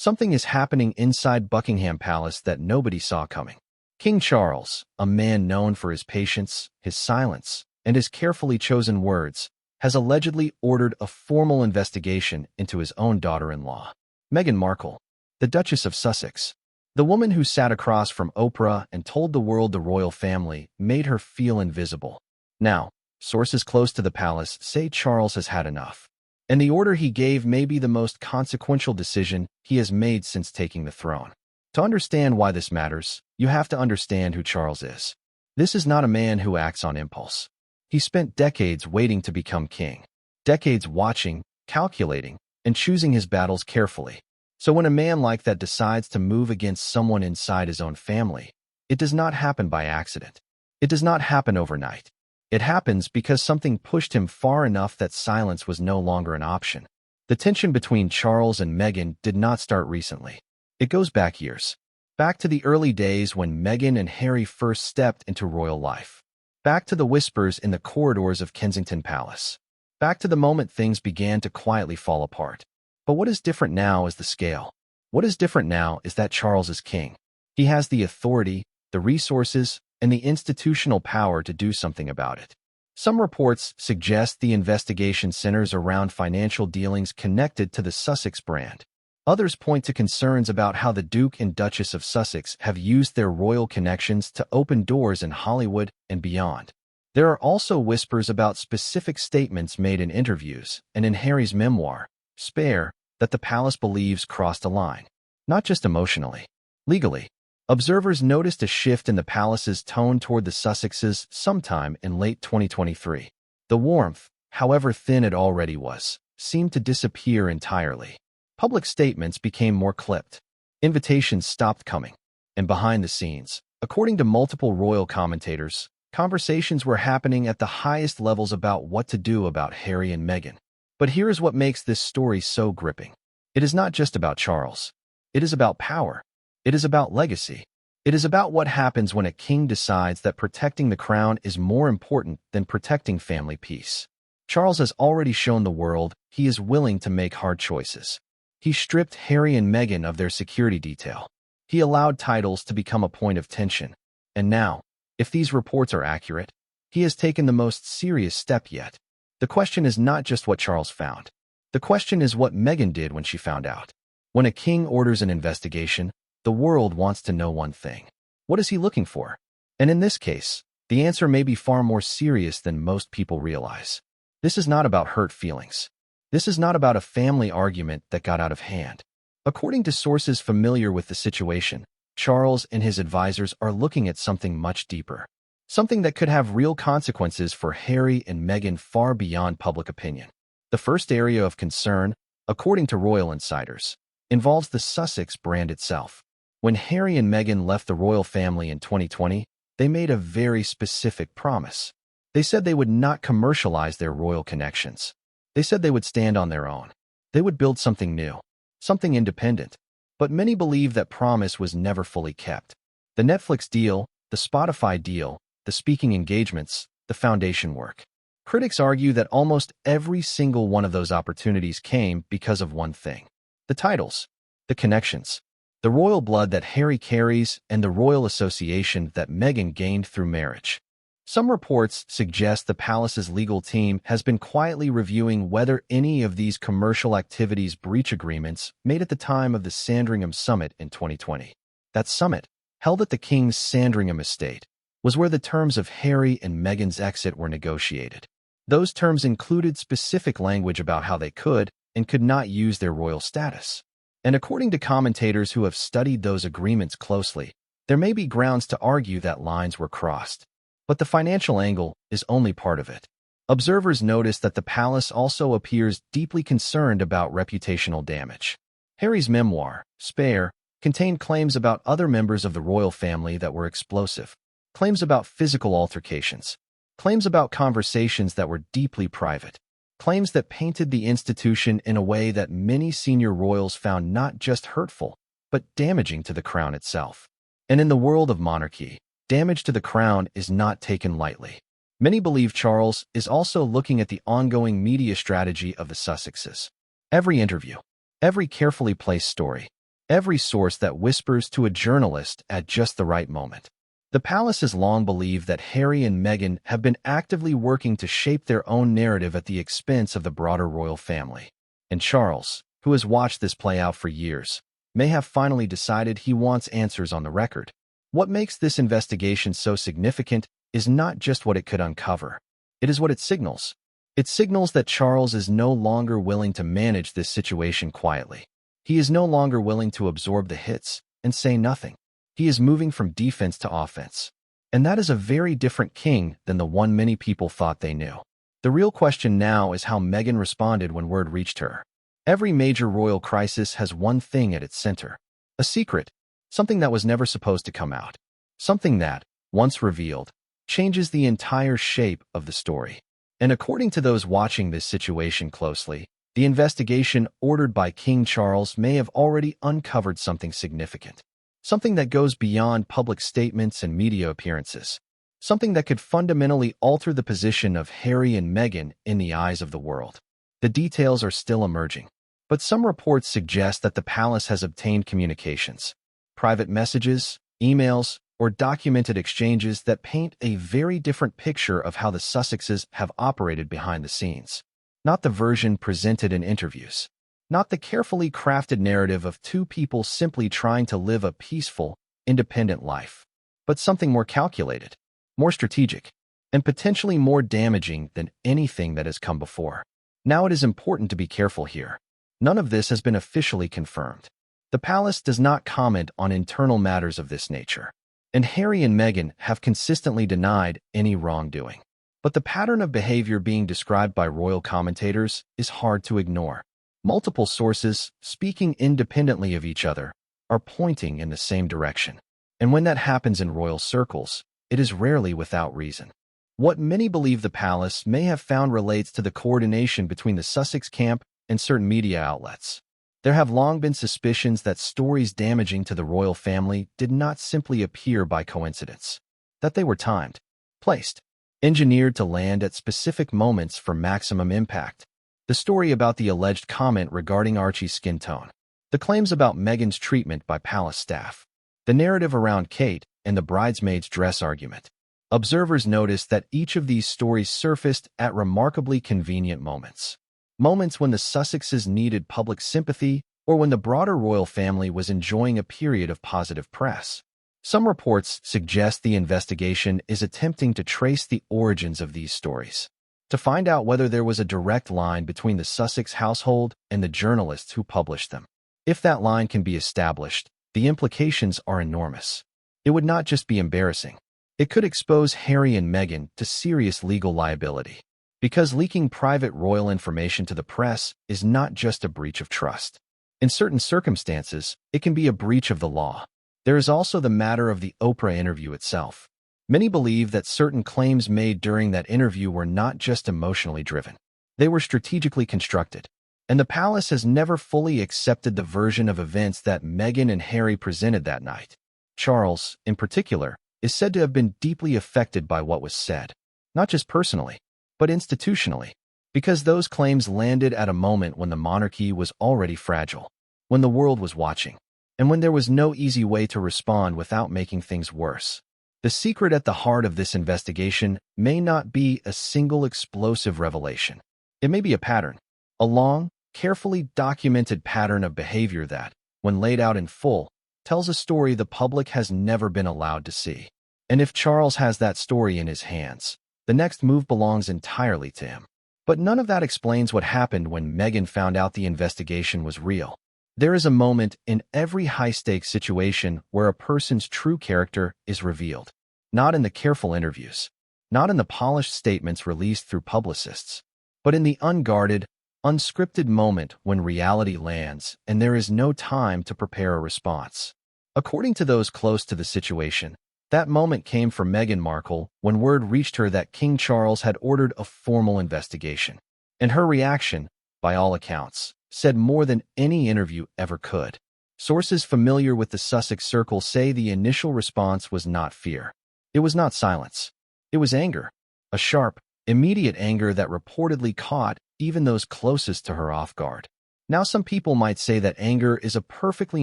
Something is happening inside Buckingham Palace that nobody saw coming. King Charles, a man known for his patience, his silence, and his carefully chosen words, has allegedly ordered a formal investigation into his own daughter-in-law, Meghan Markle, the Duchess of Sussex. The woman who sat across from Oprah and told the world the royal family made her feel invisible. Now, sources close to the palace say Charles has had enough, and the order he gave may be the most consequential decision he has made since taking the throne. To understand why this matters, you have to understand who Charles is. This is not a man who acts on impulse. He spent decades waiting to become king, decades watching, calculating, and choosing his battles carefully. So when a man like that decides to move against someone inside his own family, it does not happen by accident. It does not happen overnight. It happens because something pushed him far enough that silence was no longer an option. The tension between Charles and Meghan did not start recently. It goes back years. Back to the early days when Meghan and Harry first stepped into royal life. Back to the whispers in the corridors of Kensington Palace. Back to the moment things began to quietly fall apart. But what is different now is the scale. What is different now is that Charles is king. He has the authority, the resources, and the institutional power to do something about it. Some reports suggest the investigation centers around financial dealings connected to the Sussex brand. Others point to concerns about how the Duke and Duchess of Sussex have used their royal connections to open doors in Hollywood and beyond. There are also whispers about specific statements made in interviews and in Harry's memoir, Spare, that the palace believes crossed a line. Not just emotionally. Legally. Observers noticed a shift in the palace's tone toward the Sussexes sometime in late 2023. The warmth, however thin it already was, seemed to disappear entirely. Public statements became more clipped. Invitations stopped coming. And behind the scenes, according to multiple royal commentators, conversations were happening at the highest levels about what to do about Harry and Meghan. But here is what makes this story so gripping. It is not just about Charles. It is about power. It is about legacy. It is about what happens when a king decides that protecting the crown is more important than protecting family peace. Charles has already shown the world he is willing to make hard choices. He stripped Harry and Meghan of their security detail. He allowed titles to become a point of tension. And now, if these reports are accurate, he has taken the most serious step yet. The question is not just what Charles found. The question is what Meghan did when she found out. When a king orders an investigation, the world wants to know one thing. What is he looking for? And in this case, the answer may be far more serious than most people realize. This is not about hurt feelings. This is not about a family argument that got out of hand. According to sources familiar with the situation, Charles and his advisors are looking at something much deeper. Something that could have real consequences for Harry and Meghan far beyond public opinion. The first area of concern, according to royal insiders, involves the Sussex brand itself. When Harry and Meghan left the royal family in 2020, they made a very specific promise. They said they would not commercialize their royal connections. They said they would stand on their own. They would build something new, something independent. But many believe that promise was never fully kept. The Netflix deal, the Spotify deal, the speaking engagements, the foundation work. Critics argue that almost every single one of those opportunities came because of one thing. The titles, the connections, the royal blood that Harry carries, and the royal association that Meghan gained through marriage. Some reports suggest the palace's legal team has been quietly reviewing whether any of these commercial activities breach agreements made at the time of the Sandringham Summit in 2020. That summit, held at the King's Sandringham estate, was where the terms of Harry and Meghan's exit were negotiated. Those terms included specific language about how they could and could not use their royal status. And according to commentators who have studied those agreements closely, there may be grounds to argue that lines were crossed. But the financial angle is only part of it. Observers notice that the palace also appears deeply concerned about reputational damage. Harry's memoir, Spare, contained claims about other members of the royal family that were explosive, claims about physical altercations, claims about conversations that were deeply private, claims that painted the institution in a way that many senior royals found not just hurtful, but damaging to the crown itself. And in the world of monarchy, damage to the crown is not taken lightly. Many believe Charles is also looking at the ongoing media strategy of the Sussexes. Every interview, every carefully placed story, every source that whispers to a journalist at just the right moment. The palace has long believed that Harry and Meghan have been actively working to shape their own narrative at the expense of the broader royal family. And Charles, who has watched this play out for years, may have finally decided he wants answers on the record. What makes this investigation so significant is not just what it could uncover. It is what it signals. It signals that Charles is no longer willing to manage this situation quietly. He is no longer willing to absorb the hits and say nothing. He is moving from defense to offense. And that is a very different king than the one many people thought they knew. The real question now is how Meghan responded when word reached her. Every major royal crisis has one thing at its center. A secret, something that was never supposed to come out. Something that, once revealed, changes the entire shape of the story. And according to those watching this situation closely, the investigation ordered by King Charles may have already uncovered something significant. Something that goes beyond public statements and media appearances. Something that could fundamentally alter the position of Harry and Meghan in the eyes of the world. The details are still emerging, but some reports suggest that the palace has obtained communications, private messages, emails, or documented exchanges that paint a very different picture of how the Sussexes have operated behind the scenes. Not the version presented in interviews. Not the carefully crafted narrative of two people simply trying to live a peaceful, independent life, but something more calculated, more strategic, and potentially more damaging than anything that has come before. Now it is important to be careful here. None of this has been officially confirmed. The palace does not comment on internal matters of this nature, and Harry and Meghan have consistently denied any wrongdoing. But the pattern of behavior being described by royal commentators is hard to ignore. Multiple sources, speaking independently of each other, are pointing in the same direction. And when that happens in royal circles, it is rarely without reason. What many believe the palace may have found relates to the coordination between the Sussex camp and certain media outlets. There have long been suspicions that stories damaging to the royal family did not simply appear by coincidence, that they were timed, placed, engineered to land at specific moments for maximum impact. The story about the alleged comment regarding Archie's skin tone, the claims about Meghan's treatment by palace staff, the narrative around Kate and the bridesmaid's dress argument. Observers noticed that each of these stories surfaced at remarkably convenient moments. Moments when the Sussexes needed public sympathy or when the broader royal family was enjoying a period of positive press. Some reports suggest the investigation is attempting to trace the origins of these stories, to find out whether there was a direct line between the Sussex household and the journalists who published them. If that line can be established, the implications are enormous. It would not just be embarrassing. It could expose Harry and Meghan to serious legal liability. Because leaking private royal information to the press is not just a breach of trust. In certain circumstances, it can be a breach of the law. There is also the matter of the Oprah interview itself. Many believe that certain claims made during that interview were not just emotionally driven. They were strategically constructed. And the palace has never fully accepted the version of events that Meghan and Harry presented that night. Charles, in particular, is said to have been deeply affected by what was said, not just personally, but institutionally, because those claims landed at a moment when the monarchy was already fragile, when the world was watching, and when there was no easy way to respond without making things worse. The secret at the heart of this investigation may not be a single explosive revelation. It may be a pattern, a long, carefully documented pattern of behavior that, when laid out in full, tells a story the public has never been allowed to see. And if Charles has that story in his hands, the next move belongs entirely to him. But none of that explains what happened when Meghan found out the investigation was real. There is a moment in every high-stakes situation where a person's true character is revealed. Not in the careful interviews, not in the polished statements released through publicists, but in the unguarded, unscripted moment when reality lands and there is no time to prepare a response. According to those close to the situation, that moment came for Meghan Markle when word reached her that King Charles had ordered a formal investigation. And her reaction, by all accounts, said more than any interview ever could. Sources familiar with the Sussex circle say the initial response was not fear. It was not silence. It was anger. A sharp, immediate anger that reportedly caught even those closest to her off guard. Now, some people might say that anger is a perfectly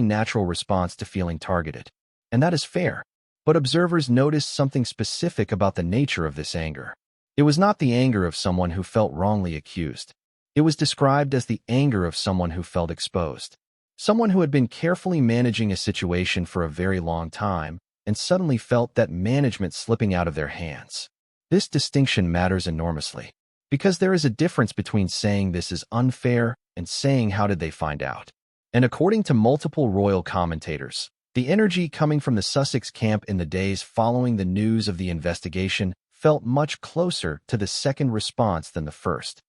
natural response to feeling targeted, and that is fair. But observers noticed something specific about the nature of this anger. It was not the anger of someone who felt wrongly accused. It was described as the anger of someone who felt exposed. Someone who had been carefully managing a situation for a very long time and suddenly felt that management slipping out of their hands. This distinction matters enormously, because there is a difference between saying this is unfair and saying how did they find out. And according to multiple royal commentators, the energy coming from the Sussex camp in the days following the news of the investigation felt much closer to the second response than the first.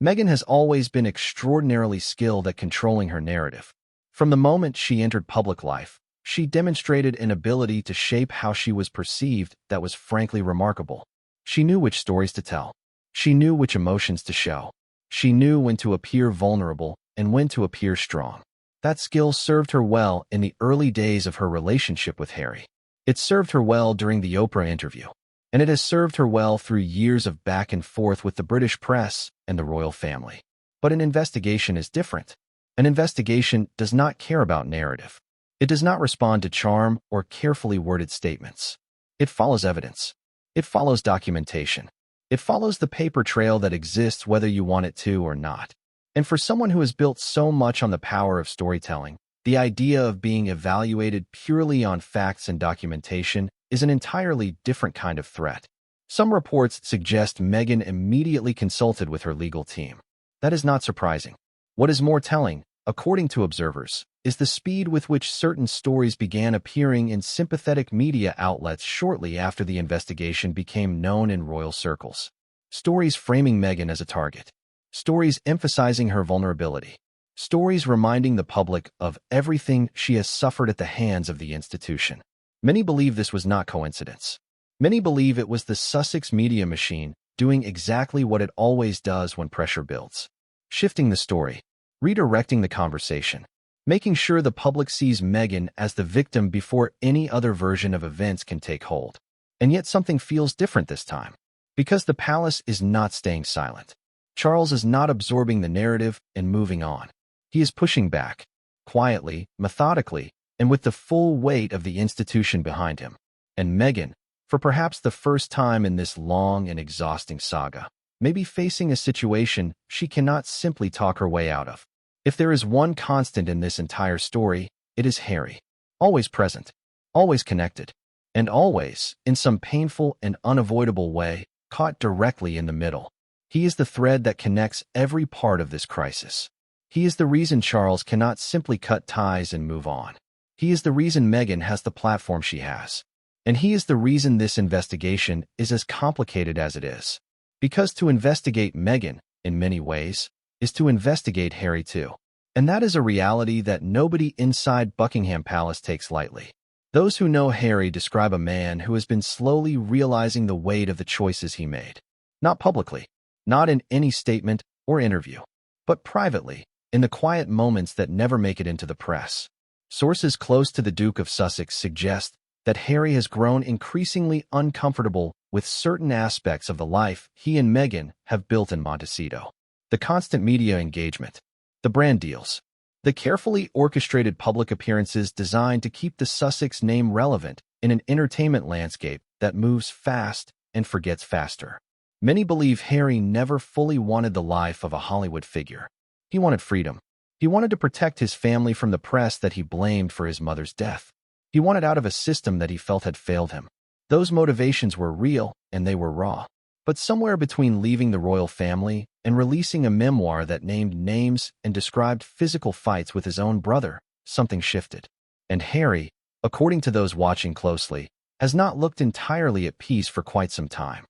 Meghan has always been extraordinarily skilled at controlling her narrative. From the moment she entered public life, she demonstrated an ability to shape how she was perceived that was frankly remarkable. She knew which stories to tell. She knew which emotions to show. She knew when to appear vulnerable and when to appear strong. That skill served her well in the early days of her relationship with Harry. It served her well during the Oprah interview, and it has served her well through years of back and forth with the British press and the royal family. But an investigation is different. An investigation does not care about narrative. It does not respond to charm or carefully worded statements. It follows evidence. It follows documentation. It follows the paper trail that exists whether you want it to or not. And for someone who has built so much on the power of storytelling, the idea of being evaluated purely on facts and documentation is an entirely different kind of threat. Some reports suggest Meghan immediately consulted with her legal team. That is not surprising. What is more telling, according to observers, is the speed with which certain stories began appearing in sympathetic media outlets shortly after the investigation became known in royal circles. Stories framing Meghan as a target. Stories emphasizing her vulnerability. Stories reminding the public of everything she has suffered at the hands of the institution. Many believe this was not coincidence. Many believe it was the Sussex media machine doing exactly what it always does when pressure builds. Shifting the story, redirecting the conversation, making sure the public sees Meghan as the victim before any other version of events can take hold. And yet something feels different this time. Because the palace is not staying silent. Charles is not absorbing the narrative and moving on. He is pushing back, quietly, methodically, and with the full weight of the institution behind him. And Meghan, for perhaps the first time in this long and exhausting saga, may be facing a situation she cannot simply talk her way out of. If there is one constant in this entire story, it is Harry. Always present, always connected, and always, in some painful and unavoidable way, caught directly in the middle. He is the thread that connects every part of this crisis. He is the reason Charles cannot simply cut ties and move on. He is the reason Meghan has the platform she has. And he is the reason this investigation is as complicated as it is. Because to investigate Meghan, in many ways, is to investigate Harry too. And that is a reality that nobody inside Buckingham Palace takes lightly. Those who know Harry describe a man who has been slowly realizing the weight of the choices he made. Not publicly, not in any statement or interview, but privately, in the quiet moments that never make it into the press. Sources close to the Duke of Sussex suggest that Harry has grown increasingly uncomfortable with certain aspects of the life he and Meghan have built in Montecito. The constant media engagement, the brand deals, the carefully orchestrated public appearances designed to keep the Sussex name relevant in an entertainment landscape that moves fast and forgets faster. Many believe Harry never fully wanted the life of a Hollywood figure. He wanted freedom. He wanted to protect his family from the press that he blamed for his mother's death. He wanted out of a system that he felt had failed him. Those motivations were real and they were raw. But somewhere between leaving the royal family and releasing a memoir that named names and described physical fights with his own brother, something shifted. And Harry, according to those watching closely, has not looked entirely at peace for quite some time.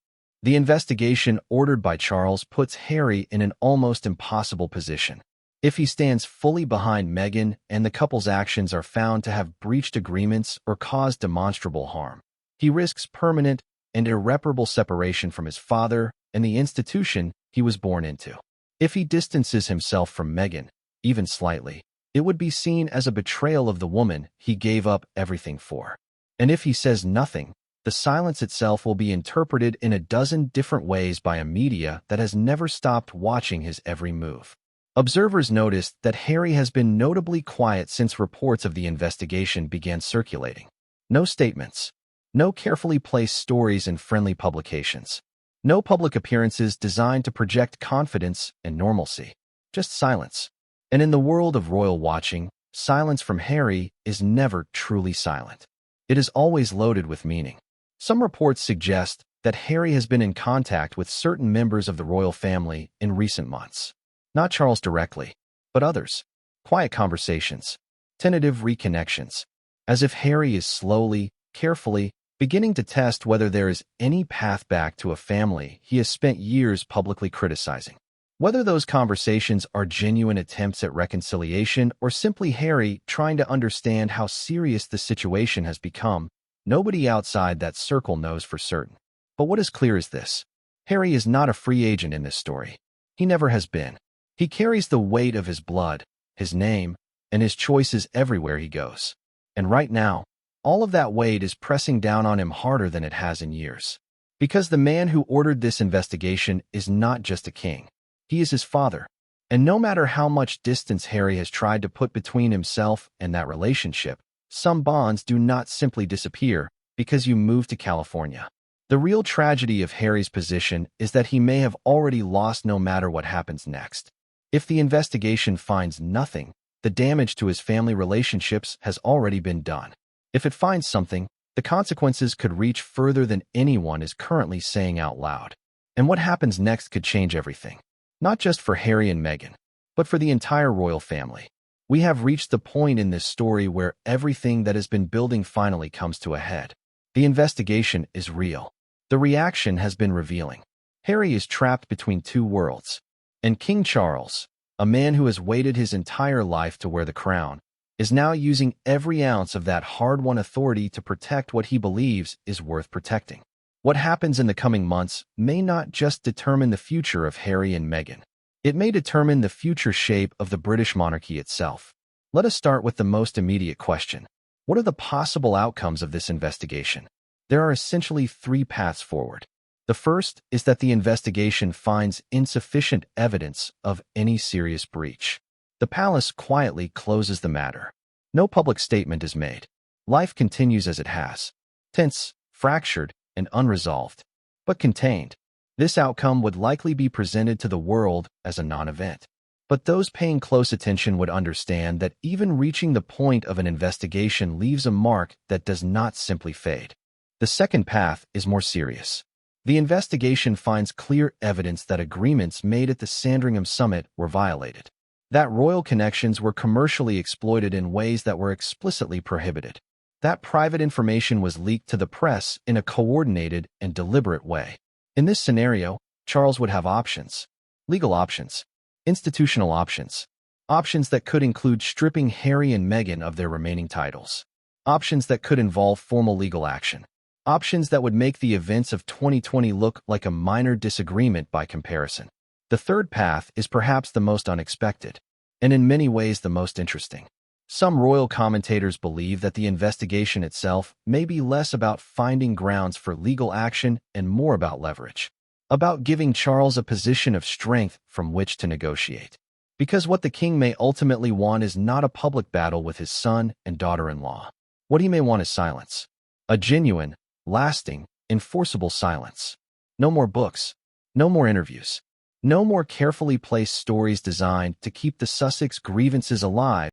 The investigation ordered by Charles puts Harry in an almost impossible position. If he stands fully behind Meghan and the couple's actions are found to have breached agreements or caused demonstrable harm, he risks permanent and irreparable separation from his father and the institution he was born into. If he distances himself from Meghan, even slightly, it would be seen as a betrayal of the woman he gave up everything for. And if he says nothing, the silence itself will be interpreted in a dozen different ways by a media that has never stopped watching his every move. Observers noticed that Harry has been notably quiet since reports of the investigation began circulating. No statements, no carefully placed stories in friendly publications, no public appearances designed to project confidence and normalcy, just silence. And in the world of royal watching, silence from Harry is never truly silent. It is always loaded with meaning. Some reports suggest that Harry has been in contact with certain members of the royal family in recent months. Not Charles directly, but others. Quiet conversations, tentative reconnections, as if Harry is slowly, carefully, beginning to test whether there is any path back to a family he has spent years publicly criticizing. Whether those conversations are genuine attempts at reconciliation or simply Harry trying to understand how serious the situation has become, nobody outside that circle knows for certain. But what is clear is this: Harry is not a free agent in this story. He never has been. He carries the weight of his blood, his name, and his choices everywhere he goes. And right now, all of that weight is pressing down on him harder than it has in years. Because the man who ordered this investigation is not just a king. He is his father. And no matter how much distance Harry has tried to put between himself and that relationship, some bonds do not simply disappear because you move to California. The real tragedy of Harry's position is that he may have already lost no matter what happens next. If the investigation finds nothing, the damage to his family relationships has already been done. If it finds something, the consequences could reach further than anyone is currently saying out loud. And what happens next could change everything. Not just for Harry and Meghan, but for the entire royal family. We have reached the point in this story where everything that has been building finally comes to a head. The investigation is real. The reaction has been revealing. Harry is trapped between two worlds. And King Charles, a man who has waited his entire life to wear the crown, is now using every ounce of that hard-won authority to protect what he believes is worth protecting. What happens in the coming months may not just determine the future of Harry and Meghan. It may determine the future shape of the British monarchy itself. Let us start with the most immediate question. What are the possible outcomes of this investigation? There are essentially three paths forward. The first is that the investigation finds insufficient evidence of any serious breach. The palace quietly closes the matter. No public statement is made. Life continues as it has. Tense, fractured, and unresolved, but contained. This outcome would likely be presented to the world as a non-event. But those paying close attention would understand that even reaching the point of an investigation leaves a mark that does not simply fade. The second path is more serious. The investigation finds clear evidence that agreements made at the Sandringham summit were violated. That royal connections were commercially exploited in ways that were explicitly prohibited. That private information was leaked to the press in a coordinated and deliberate way. In this scenario, Charles would have options. Legal options. Institutional options. Options that could include stripping Harry and Meghan of their remaining titles. Options that could involve formal legal action. Options that would make the events of 2020 look like a minor disagreement by comparison. The third path is perhaps the most unexpected, and in many ways the most interesting. Some royal commentators believe that the investigation itself may be less about finding grounds for legal action and more about leverage. About giving Charles a position of strength from which to negotiate. Because what the king may ultimately want is not a public battle with his son and daughter-in-law. What he may want is silence. A genuine, lasting, enforceable silence. No more books. No more interviews. No more carefully placed stories designed to keep the Sussex grievances alive